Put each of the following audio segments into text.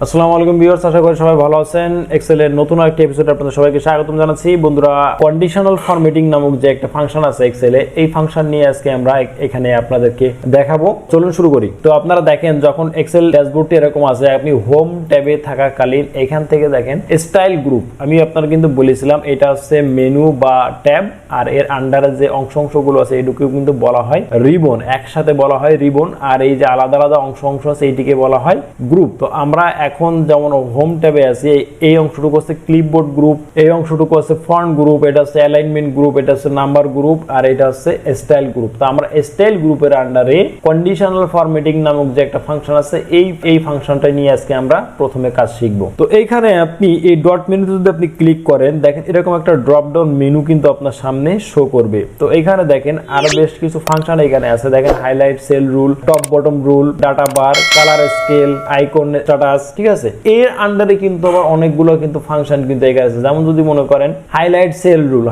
আসসালামু আলাইকুম ভিউয়ার্স, আশা করি সবাই ভালো আছেন। এক্সেলের নতুন একটা এপিসোডে আপনাদের সবাইকে স্বাগতম জানাচ্ছি। বন্ধুরা, কন্ডিশনাল ফরম্যাটিং নামক যে একটা ফাংশন আছে এক্সেলে, এই ফাংশন নিয়ে আজকে আমরা এখানে আপনাদেরকে দেখাবো। চলুন শুরু করি। তো আপনারা দেখেন, যখন এক্সেল ড্যাশবোর্ডটি এরকম আছে, আপনি হোম ট্যাবে থাকাকালীন এখান থেকে দেখেন স্টাইল গ্রুপ। আমি আপনারা কিন্তু বলেছিলাম এটা হচ্ছে মেনু বা ট্যাব, আর এর আন্ডারে যে অংশগুলো আছে এইটুকু কিন্তু বলা হয় রিবন। একসাথে বলা হয় রিবন, আর এই যে আলাদা আলাদা অংশ আছে এইটিকে বলা হয় গ্রুপ। তো আমরা এখন যেমন হোম ট্যাবে আছি, এই অংশটুকু হচ্ছে ক্লিপবোর্ড গ্রুপ, এই অংশটুকু হচ্ছে ফন্ট গ্রুপ, এটা হচ্ছে অ্যালাইনমেন্ট গ্রুপ, এটা হচ্ছে নাম্বার গ্রুপ, আর এটা হচ্ছে স্টাইল গ্রুপ। তো আমরা স্টাইল গ্রুপের আন্ডারে কন্ডিশনাল ফরম্যাটিং নামক যে একটা ফাংশন আছে, এই ফাংশনটা নিয়ে আজকে আমরা প্রথমে কাজ শিখব। তো এইখানে আপনি এই ডট মেনুতে যদি আপনি ক্লিক করেন, দেখেন এরকম একটা ড্রপ ডাউন মেনু কিন্তু আপনার সামনে শো করবে। তো এইখানে দেখেন আরো বেশ কিছু ফাংশন এখানে আছে। দেখেন highlight sell rule, top bottom rule, data বার, কালার স্কেল, আইকন স্ট্যাটাস, ঠিক আছে। এর আন্ডারে কিন্তু আবার অনেকগুলো কিন্তু ফাংশন কিন্তু এখানে আছে। যেমন যদি মনে করেন হাইলাইট সেল রুল,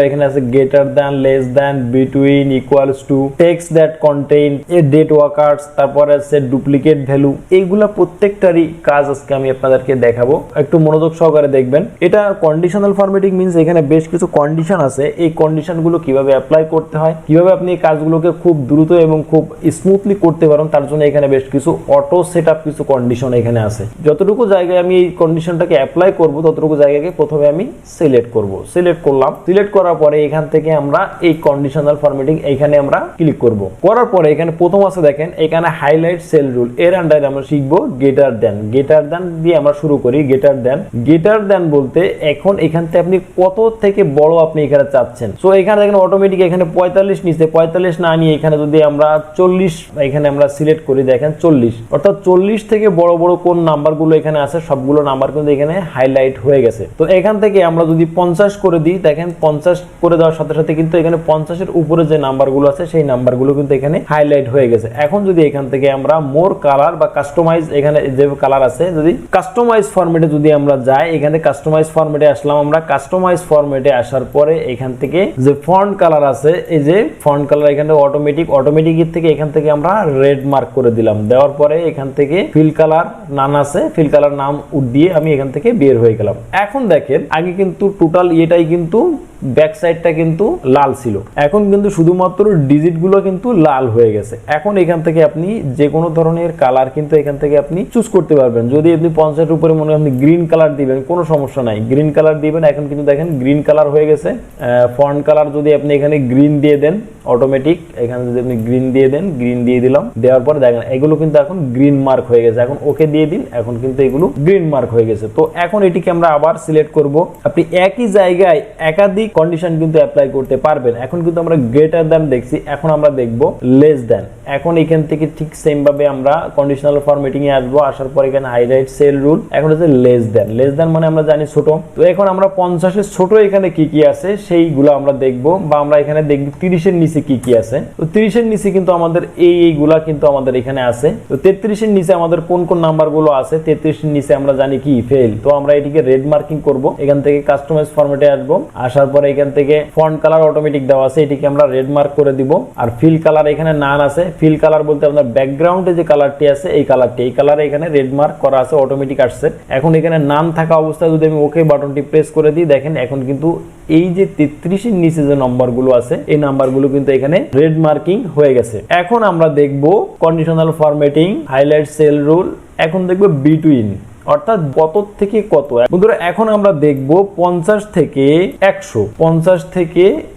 এখানে আছে greater than, less than, between, equals to, text that contain, a date ওয়ার্কার্স, তারপরে আছে ডুপ্লিকেট ভ্যালু। এইগুলা প্রত্যেকটারই কাজ আজকে আমি আপনাদেরকে দেখাবো, একটু মনোযোগ সহকারে দেখবেন। এটা কন্ডিশনাল ফরম্যাটিং মিন্স এখানে বেশ কিছু কন্ডিশন আছে। এই কন্ডিশনগুলো কিভাবে অ্যাপ্লাই করতে হয়, কিভাবে আপনি এই কাজগুলোকে খুব দ্রুত এবং খুব স্মুথলি করতে পারেন, তার জন্য এখানে বেশ কিছু অটো সেটআপ কিছু কন্ডিশন এখানে আছে। যতটুকু জায়গায় আমি এই কন্ডিশনটাকে অ্যাপ্লাই করব, ততটুকু জায়গাকে প্রথমে আমি সিলেক্ট করব। সিলেক্ট করলাম, সিলেক্ট করার পরে এখান থেকে আমরা এই কন্ডিশনাল ফরম্যাটিং এইখানে আমরা ক্লিক করব। করার পরে এখানে প্রথম আছে দেখেন এখানে হাইলাইট সেল রুল, এর আন্ডারে আমরা শিখব গ্রেটার দ্যান। গ্রেটার দ্যান দিয়ে আমরা শুরু করি। গ্রেটার দ্যান বলতে এখন এখান থেকে আপনি কত থেকে বড় আপনি এখানে চাচ্ছেন। সো এখানে দেখেন অটোমেটিক এখানে 45 নিচে, 45 না নিয়ে এখানে যদি আমরা 40 এখানে আমরা সিলেক্ট করি, দেখেন 40, অর্থাৎ 40 থেকে বড় বড় কোন নাম্বারগুলো এখানে আছে সবগুলো নাম্বার কিন্তু এখানে হাইলাইট হয়ে গেছে। তো এখান থেকে আমরা যদি 50 করে দিই, দেখেন 50 করে দেওয়ার সাথে সাথে কিন্তু এখানে 50 এর উপরে যে নাম্বারগুলো আছে সেই নাম্বারগুলো কিন্তু এখানে হাইলাইট হয়ে গেছে। এখন যদি এখান থেকে আমরা মোর কালার বা কাস্টমাইজ, এখানে যে কালার আছে, যদি কাস্টমাইজ ফরম্যাটে যদি আমরা যাই, এখানে কাস্টমাইজ ফরম্যাটে আসলাম। আমরা কাস্টমাইজ ফরম্যাটে আসার পরে এখান থেকে যে ফন্ট কালার আছে, এই যে ফন্ট কালার এখানে অটোমেটিক থেকে এখান থেকে আমরা রেড মার্ক করে দিলাম। দেওয়ার পরে এখান থেকে ফিল কালার নাম আছে, ফিল কালার নাম দিয়ে আমি এখান থেকে বের হয়ে গেলাম। এখন দেখেন আগে কিন্তু টোটাল এটাই কিন্তু ব্যাক সাইডটা কিন্তু লাল ছিল, এখন কিন্তু শুধুমাত্র ডিজিট গুলো কিন্তু লাল হয়ে গেছে। এখন এখান থেকে আপনি যে কোনো ধরনের কালার কিন্তু এখান থেকে আপনি চুজ করতে পারবেন। যদি আপনি 50 উপরে মনে হয় আপনি গ্রিন কালার দিবেন, কোনো সমস্যা নাই, গ্রিন কালার দিবেন। এখন কিন্তু দেখেন গ্রিন কালার হয়ে গেছে। ফন্ট কালার যদি আপনি এখানে গ্রিন দিয়ে দেন, অটোমেটিক এখানে যদি আপনি গ্রিন দিয়ে দেন, গ্রিন দিয়ে দিলাম। দেওয়ার পরে দেখেন এগুলো কিন্তু এখন গ্রিন মার্ক হয়ে গেছে। এখন ওকে দিয়ে দিন, এখন কিন্তু এগুলো গ্রিন মার্ক হয়ে গেছে। তো এখন এটিকে আমরা আবার সিলেক্ট করব। আপনি একই জায়গায় একাধিক কন্ডিশন কিন্তু অ্যাপ্লাই করতে পারবেন। এখন কিন্তু আমরা গ্রেটার দ্যান দেখছি, এখন আমরা দেখব লেস দ্যান। এখন এখান থেকে ঠিক সেম ভাবে আমরা কন্ডিশনাল ফরম্যাটিং এ আসবো। আসার পর এখানে হাইলাইট সেল রুল, এখন হচ্ছে লেস দ্যান মানে আমরা জানি ছোট। তো এখন আমরা 50 এর ছোট এখানে কি কি আছে সেইগুলো আমরা দেখব, বা আমরা এখানে দেখব 30 এর নিচে কি কি আছে। তো 30 এর নিচে কিন্তু আমাদের এইগুলা কিন্তু আমাদের এখানে আছে। তো 33 এর নিচে আমাদের কোন কোন নাম্বার গুলো আছে, 33 এর নিচে আমরা জানি কি ফেল। তো আমরা এটিকে রেড মার্কিং করব। এখান থেকে কাস্টমাইজ ফরম্যাটে আসবো। আসার পরে এখান থেকে ফন্ট কালার অটোমেটিক দেওয়া আছে, এটিকে আমরা রেড মার্ক করে দিব। আর ফিল কালার এখানে নান আছে। ফিল কালার বলতে আপনার ব্যাকগ্রাউন্ডে যে কালারটি আছে এই কালারে এখানে রেড মার্ক করা আছে, অটোমেটিক আসছে। এখন এখানে নাম থাকা অবস্থায় যদি আমি ওকে বাটনটি প্রেস করে দিই, দেখেন এখন কিন্তু এই যে 33 এর নিচে যে নাম্বারগুলো আছে এই নাম্বারগুলো কিন্তু এখানে রেড মার্কিং হয়ে গেছে। এখন আমরা দেখব conditional formatting, highlight sell rule, এখন দেখব বিটুইন, অর্থাৎ কত থেকে কত। বন্ধুরা এখন আমরা দেখব 50 থেকে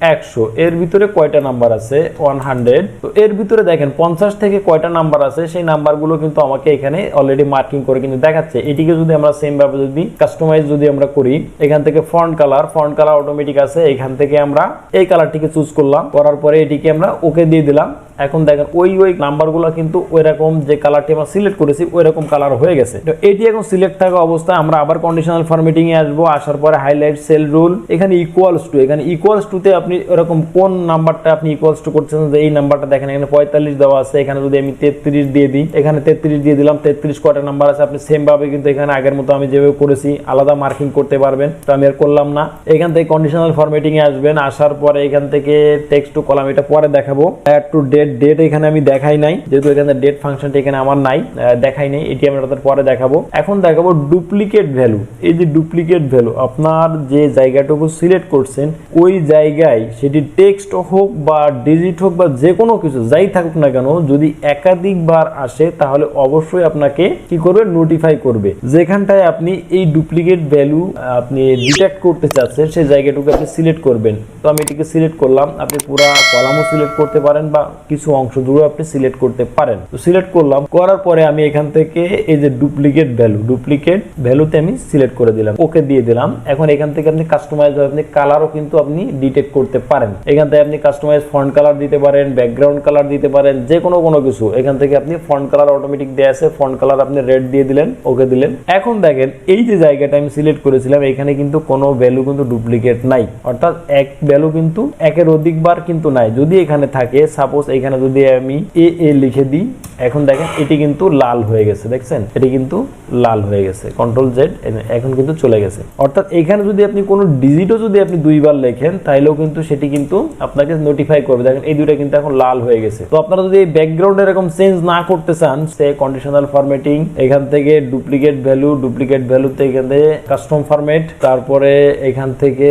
100 এর ভিতরে কয়টা নাম্বার আছে, 100। তো এর ভিতরে দেখেন 50 থেকে কয়টা নাম্বার আছে সেই নাম্বারগুলো কিন্তু আমাকে এখানে অলরেডি মার্কিং করে কিন্তু দেখাচ্ছে। এটিকে যদি আমরা সেম ভাবে যদি কাস্টমাইজ যদি আমরা করি, এখান থেকে ফন্ট কালার অটোমেটিক আছে, এখান থেকে আমরা এই কালারটিকে চুজ করলাম। করার পরে এটিকে আমরা ওকে দিয়ে দিলাম। এখন দেখেন ওই নাম্বারগুলো কিন্তু ওইরকম যে কালারটি আমরা সিলেক্ট করেছি ওইরকম কালার হয়ে গেছে। তো এটি এখন সিলেক্ট থাকা অবস্থায় আমরা আবার কন্ডিশনাল ফরম্যাটিং এ আসবো, আসার পরে হাইলাইট সেল রুল, এখানে ইকুয়ালস টু, এখানে ইকুয়ালস টু তে আপনি এরকম কোন নাম্বারটা আপনি ইকুয়ালস টু করছেন, যে এই নাম্বারটা দেখেন এখানে 45 দেওয়া আছে, এখানে যদি আমি 33 দিয়ে দিই, এখানে 33 দিয়ে দিলাম, 33 কয়টা নাম্বার আছে আপনি সেম ভাবে কিন্তু এখানে আগের মতো আমি যেভাবে করেছি আলাদা মার্কিং করতে পারবেন। তো আমি আর করলাম না। এখান থেকে কন্ডিশনাল ফরম্যাটিং এ আসবেন, আসার পরে এখান থেকে টেক্সট টু কলাম, এটা পরে দেখাবো। অ্যাড টু ডেট, ডেট এখানে আমি দেখাই নাই, যেহেতু এখানে ডেট ফাংশনটা এখানে আমার নাই, দেখাই নাই, এটি আমরা পরে দেখাবো। এখন দেখাবো ডুপ্লিকেট ভ্যালু। এই যে ডুপ্লিকেট ভ্যালু, আপনার যে জায়গাটুকু সিলেক্ট করছেন ওই জায়গায় সেটি টেক্সট হোক বা ডিজিট হোক বা যে কোনো কিছু যাই থাকুক না কেন, যদি একাধিকবার আসে তাহলে অবশ্যই আপনাকে কি করবে, নোটিফাই করবে। যেখানটায় আপনি এই ডুপ্লিকেট ভ্যালু আপনি ডিটেক্ট করতে চাচ্ছেন সেই জায়গাটুকু আপনি সিলেক্ট করবেন। তো আমি এটিকে সিলেক্ট করলাম, আপনি পুরো কলামও সিলেক্ট করতে পারেন বা কিছু অংশ জুড়ে আপনি সিলেক্ট করতে পারেন। তো সিলেক্ট করলাম, করার পরে আমি এখান থেকে এই যে ডুপ্লিকেট ভ্যালুতে আমি সিলেক্ট করে দিলাম, ওকে দিয়ে দিলাম। এখন এখান থেকে আপনি কাস্টমাইজ, আপনি কালারও কিন্তু আপনি ডিটেক্ট করতে পারেন। এখান থেকে আপনি কাস্টমাইজ ফন্ট কালার দিতে পারেন, ব্যাকগ্রাউন্ড কালার দিতে পারেন, যে কোনো কিছু। এখান থেকে আপনি ফন্ট কালার অটোমেটিক দেয়া আছে, ফন্ট কালার আপনি রেড দিয়ে দিলেন, ওকে দিলেন। এখন দেখেন এই যে জায়গাটা আমি সিলেক্ট করেছিলাম এখানে কিন্তু কোনো ভ্যালু কিন্তু ডুপ্লিকেট নাই, অর্থাৎ এক ভ্যালু কিন্তু একের অধিকবার কিন্তু নাই। যদি এখানে থাকে, সাপোজ এখানে যদি আমি এ লিখে দিই, এখন দেখেন এটি কিন্তু লাল হয়ে গেছে, দেখছেন এটি কিন্তু লাল হয়ে গেছে, কন্ট্রোল জেড, এখন কিন্তু চলে গেছে। অর্থাৎ এখানে যদি আপনি কোনো ডিজিটও যদি আপনি দুইবার লেখেন তাহলেও কিন্তু সেটি কিন্তু আপনাকে নোটিফাই করবে। দেখেন এই দুইটা কিন্তু এখন লাল হয়ে গেছে। তো আপনারা যদি এই ব্যাকগ্রাউন্ড এরকম চেঞ্জ না করতে চান, সে কন্ডিশনাল ফরম্যাটিং, এখান থেকে ডুপ্লিকেট ভ্যালুতে এখান থেকে কাস্টম ফরম্যাট, তারপরে এখান থেকে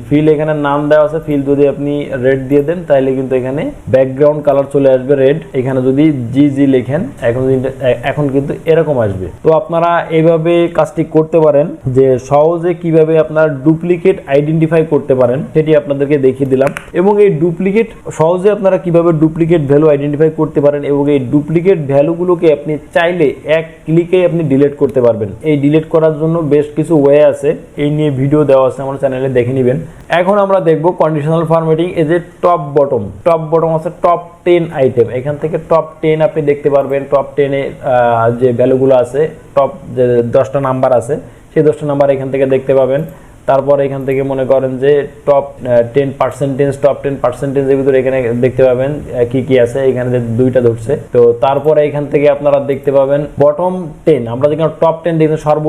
ফিল এখানে নাম দেওয়া আছে, ফিল যদি আপনি রেড দিয়ে দেন তাহলে কিন্তু এখানে ব্যাকগ্রাউন্ড কালার চলে আসবে রেড। এখানে যদি জি লেখেন এখন কিন্তু এরকম আসবে। তো আপনারা এইভাবে কাজটি করতে পারেন, যে সহজে কিভাবে আপনার ডুপ্লিকেট আইডেন্টিফাই করতে পারেন সেটি আপনাদেরকে দেখিয়ে দিলাম। এবং এই ডুপ্লিকেট সহজে আপনারা কিভাবে ডুপ্লিকেট ভ্যালু আইডেন্টিফাই করতে পারেন এবং এই ডুপ্লিকেট ভ্যালুগুলোকে আপনি চাইলে এক ক্লিকে আপনি ডিলিট করতে পারবেন। এই ডিলিট করার জন্য বেশ কিছু ওয়ে আছে, এই নিয়ে ভিডিও দেওয়া আছে আমার চ্যানেলে, দেখে নেবেন। এখন আমরা দেখব কন্ডিশনাল ফরম্যাটিং। এই যে টপ বটম আছে, টপ 10 আইটেম, এখান থেকে টপ 10 আপনি দেখতে পারবেন। টপ 10 এ যে ভ্যালুগুলো আছে, টপ যে 10টা নাম্বার আছে সেই 10টা নাম্বার এখান থেকে দেখতে পাবেন। তারপর এখান থেকে মনে করেন যে টপ 10% এর ভিতরে এখানে দেখতে পাবেন কি কি আছে, এখানে যে দুইটা ধরছে। তো তারপরে এখান থেকে আপনারা দেখতে পাবেন বটম 10, আমরা যেখানে টপ 10 দেখতে সর্ব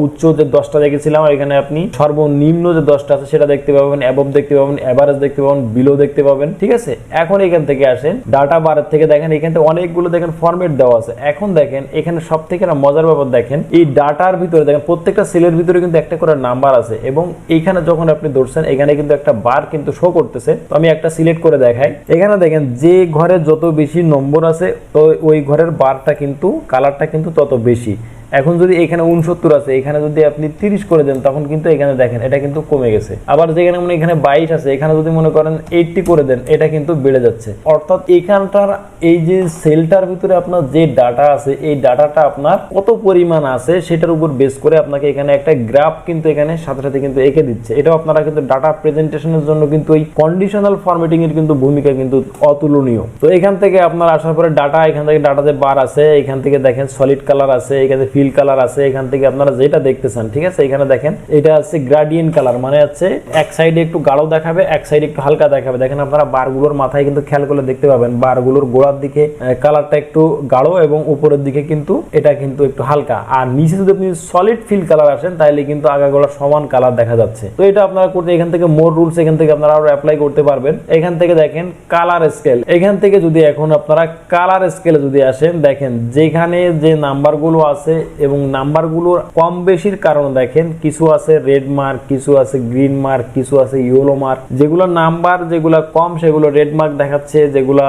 উচ্চ যে 10টা দেখেছিলাম, এখানে আপনি সর্বনিম্ন যে 10টা আছে সেটা দেখতে পাবেন, অ্যাবভ দেখতে পাবেন, এভারেজ দেখতে পাবেন, বিলো দেখতে পাবেন। ঠিক আছে, এখন এখান থেকে আসেন ডাটা বারের থেকে, দেখেন এখান থেকে অনেকগুলো দেখেন ফরম্যাট দেওয়া আছে। এখন দেখেন এখানে সব থেকে মজার ব্যাপার, দেখেন এই ডাটার ভিতরে দেখেন প্রত্যেকটা সেলের ভিতরে কিন্তু একটা করে নাম্বার আছে এবং এইখানে যখন আপনি ধরছেন এখানে কিন্তু একটা বার কিন্তু শো করতেছে। তো আমি একটা সিলেক্ট করে দেখাই, এখানে দেখেন যে ঘরে যত বেশি নম্বর আছে তো ওই ঘরের বারটা কিন্তু কালারটা কিন্তু তত বেশি। এখন যদি এখানে 69 আছে, এখানে যদি আপনি 30 করে দেন তখন কিন্তু এখানে দেখেন এটা কিন্তু কমে গেছে। আবার যেখানে মনে এখানে 22 আছে, এখানে যদি মনে করেন 80 করে দেন এটা কিন্তু বেড়ে যাচ্ছে। অর্থাৎ এখানটার এই যে সেলটার ভিতরে আপনার যে ডাটা আছে এই ডাটাটা আপনার কত পরিমাণ আছে সেটার উপর বেস করে আপনাকে এখানে একটা গ্রাফ কিন্তু এখানে সাথে সাথে কিন্তু এঁকে দিচ্ছে। এটাও আপনারা কিন্তু ডাটা প্রেজেন্টেশনের জন্য কিন্তু এই কন্ডিশনাল ফরম্যাটিং এর কিন্তু ভূমিকা কিন্তু অতুলনীয়। তো এখান থেকে আপনার আসার পরে ডাটা, এখান থেকে ডাটাতে বার আছে, এখান থেকে দেখেন সলিড কালার আছে, এখানে ফিল কালার আছে, এখান থেকে আপনারা যেটা দেখতেছেন। ঠিক আছে, এখানে দেখেন এটা আছে গ্রেডিয়েন্ট কালার, মানে হচ্ছে এক সাইডে একটু গাঢ় দেখাবে, এক সাইডে একটু হালকা দেখাবে। দেখেন আপনারা বারগুলোর মাথায় কিন্তু খেয়াল করলে দেখতে পাবেন বারগুলোর গোড়ার দিকে কালারটা একটু গাঢ় এবং উপরের দিকে কিন্তু এটা কিন্তু একটু হালকা। আর নিচে যদি আপনি সলিড ফিল কালার আসেন তাহলে কিন্তু আগাগোড়া সমান কালার দেখা যাচ্ছে। তো এটা আপনারা করতে এখান থেকে মোর রুলস, এখান থেকে আপনারা আরো অ্যাপ্লাই করতে পারবেন। এখান থেকে দেখেন কালার স্কেল, এখান থেকে যদি এখন আপনারা কালার স্কেলে যদি আসেন, দেখেন যেখানে যে নাম্বারগুলো আছে এবং নাম্বারগুলোর কম বেশির কারণে দেখেন কিছু আছে রেড মার্ক, কিছু আছে গ্রিন মার্ক, কিছু আছে ইয়েলো মার্ক। যেগুলো নাম্বার যেগুলো কম সেগুলো রেড মার্ক দেখাচ্ছে, যেগুলো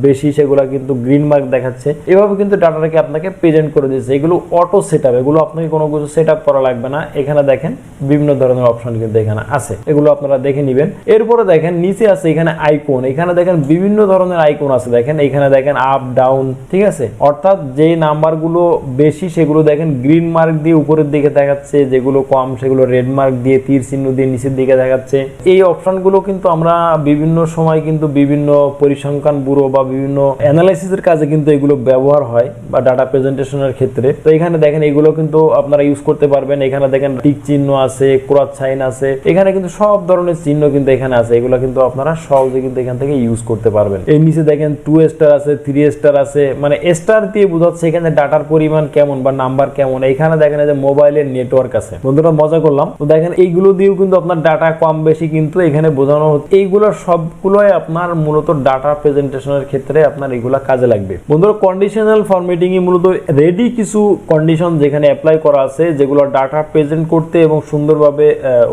বেশি সেগুলো কিন্তু গ্রিন মার্ক দেখাচ্ছে। এভাবে কিন্তু ডাটাটাকে আপনাকে প্রেজেন্ট করে দিচ্ছে। এগুলো অটো সেটআপ, এগুলো আপনাকে কোনো কিছু সেটআপ করা লাগবে না। এখানে দেখেন বিভিন্ন ধরনের অপশন কিন্তু এখানে আছে, এগুলো আপনারা দেখে নেবেন। এরপরে দেখেন নিচে আছে এখানে আইকন, এখানে দেখেন বিভিন্ন ধরনের আইকন আছে। দেখেন এখানে দেখেন আপ ডাউন, ঠিক আছে, অর্থাৎ যে নাম্বারগুলো বেশি সেগুলো দেখেন গ্রিন মার্ক দিয়ে উপরের দিকে দেখাচ্ছে, যেগুলো কম সেগুলো রেড মার্ক দিয়ে তীর চিহ্ন দিয়ে নিচের দিকে দেখাচ্ছে। এই অপশনগুলো কিন্তু আমরা বিভিন্ন সময় কিন্তু বিভিন্ন পরিসংখ্যান ব্যুরো বা বিভিন্ন অ্যানালাইসিসের কাজে কিন্তু এগুলো ব্যবহার হয় বা ডাটা প্রেজেন্টেশনের ক্ষেত্রে। তো এখানে দেখেন এগুলো কিন্তু আপনারা ইউজ করতে পারবেন। এখানে দেখেন টিক চিহ্ন আছে, ক্রস সাইন আছে, এখানে কিন্তু সব ধরনের চিহ্ন কিন্তু এখানে আছে। এগুলো কিন্তু আপনারা সহজে কিন্তু এখান থেকে ইউজ করতে পারবেন। এই নিচে দেখেন 2 স্টার আছে, 3 স্টার আছে, মানে স্টার দিয়ে বোঝাচ্ছে এখানে ডাটার পরিমাণ কেমন বা নাম্বার কেমন। এখানে দেখেন যে মোবাইলের নেটওয়ার্ক আছে। বন্ধুরা মজা করলাম। তো দেখেন এইগুলো দিয়েও কিন্তু আপনার ডাটা কম বেশি কিন্তু এখানে বোঝানো হচ্ছে। এইগুলো সবগুলোই আপনার মূলত ডাটা প্রেজেন্টেশনের ক্ষেত্রে আপনার এগুলা কাজে লাগবে। বন্ধুরা কন্ডিশনাল ফরম্যাটিং এ মূলত রেডি কিছু কন্ডিশন যেখানে অ্যাপ্লাই করা আছে, যেগুলো ডাটা প্রেজেন্ট করতে এবং সুন্দরভাবে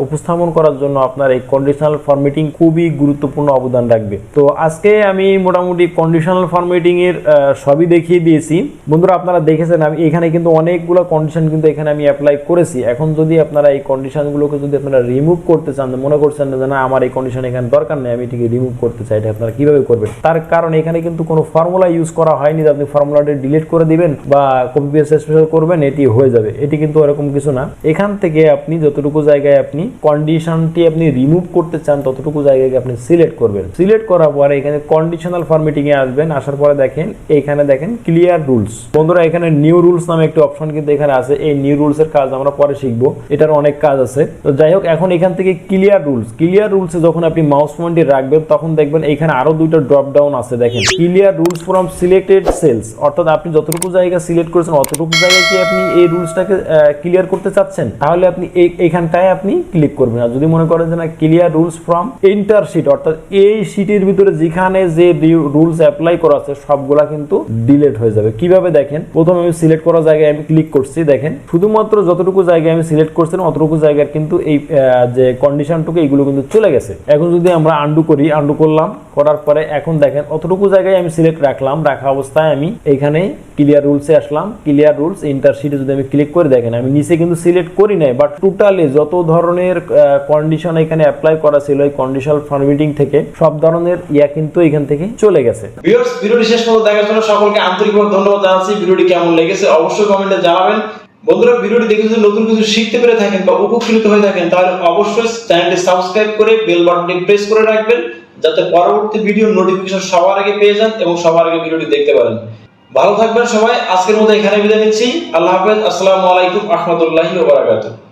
উপস্থাপন করার জন্য আপনার এই কন্ডিশনাল ফরম্যাটিং খুবই গুরুত্বপূর্ণ অবদান রাখবে। তো আজকে আমি মোটামুটি কন্ডিশনাল ফরম্যাটিং এর সবই দেখিয়ে দিয়েছি। বন্ধুরা আপনারা দেখেছেন আমি এখানে কিন্তু অনেকগুলো কন্ডিশন কিন্তু এখানে আমি অ্যাপ্লাই করেছি। এখন যদি আপনারা এই কন্ডিশনগুলোকে যদি আপনারা রিমুভ করতে চান, মনে করছেন যে না আমার এই কন্ডিশন এখানে দরকার নেই, আমি এটিকে রিমুভ করতে চাই, এটা আপনারা কিভাবে করবেন? তার কারণ এখানে কিন্তু কোনো ফর্মুলা ইউজ করা হয়নি যে আপনি ফর্মুলাটি ডিলিট করে দিবেন বা কপি পেস্ট স্পেশাল করবেন এটি হয়ে যাবে। এটি কিন্তু এরকম কিছু না। এখান থেকে আপনি যতটুকু জায়গায় আপনি কন্ডিশনটি আপনি রিমুভ করতে চান ততটুকু জায়গায় আপনি সিলেক্ট করবেন। সিলেক্ট করার পরে এখানে কন্ডিশনাল ফরম্যাটিং এ আসবেন। আসার পরে দেখেন এখানে দেখেন ক্লিয়ার রুলস। বন্ধুরা এখানে নিউ রুলস নামে একটি অপশন কিন্তু এখানে আছে। এই নিউ রুলস এর কাজ আমরা পরে শিখবো, এটার অনেক কাজ আছে। তো যাই হোক এখন এখান থেকে ক্লিয়ার রুলসে যখন আপনি মাউস পয়েন্টটি রাখবেন তখন দেখবেন এখানে আরো দুইটা ড্রপ ডাউন আছে। দেখেন clear rules from selected cells, অর্থাৎ আপনি যতটুকু জায়গা সিলেক্ট করেছেন অতটুকু জায়গায় কি আপনি এই রুলসটাকে ক্লিয়ার করতে চাচ্ছেন, তাহলে আপনি এইখানটায় আপনি ক্লিক করবেন। আর যদি মনে করেন যে না clear rules from entire sheet, অর্থাৎ এই শিটের ভিতরে যেখানে যে রুলস অ্যাপ্লাই করা আছে সবগুলা কিন্তু ডিলিট হয়ে যাবে। কিভাবে দেখেন, প্রথমে আমি সিলেক্ট করা জায়গায় আমি ক্লিক করছি, দেখেন শুধুমাত্র যতটুকু জায়গায় আমি সিলেক্ট করছিলাম অতটুকু জায়গার কিন্তু এই যে কন্ডিশনটুকু এইগুলো কিন্তু চলে গেছে। এখন যদি আমরা আন্ডু করি, আন্ডু করলাম, করার পরে এখন দেখেন অতটুকু জায়গায় আমি সিলেক্ট রাখলাম, রাখা অবস্থায় আমি এইখানে ক্লিয়ার রুলসে আসলাম। ক্লিয়ার রুলস এন্টার শিটে যদি আমি ক্লিক করে দেখেন আমি নিচে কিন্তু সিলেক্ট করি নাই, বাট টোটালি যত ধরনের কন্ডিশন এখানে অ্যাপ্লাই করা ছিল এই কন্ডিশনাল ফরম্যাটিং থেকে সব ধরনের কিন্তু এখান থেকে চলে গেছে। ভিউয়ার্স ভিডিওটি শেষ পর্যন্ত দেখার জন্য সকলকে আন্তরিকভাবে ধন্যবাদ জানাচ্ছি। ভিডিওটি কেমন লেগেছে অবশ্যই কমেন্টে জানাবেন। বন্ধুরা ভিডিওটি দেখে যদি নতুন কিছু শিখতে পেরে থাকেন বা উপকৃত হয়ে থাকেন তাহলে অবশ্যই চ্যানেলটি সাবস্ক্রাইব করে বেল বাটনটি প্রেস করে রাখবেন, যাতে পরবর্তী ভিডিও নোটিফিকেশন সবার আগে পেয়ে যান এবং সবার আগে ভিডিওটি দেখতে পারেন। ভালো থাকবেন সবাই। আজকের মতো এখানে বিদায় নিচ্ছি। আল্লাহ হাফেজ। আসসালামু আলাইকুম ওয়া রাহমাতুল্লাহি ওয়া বারাকাতুহু।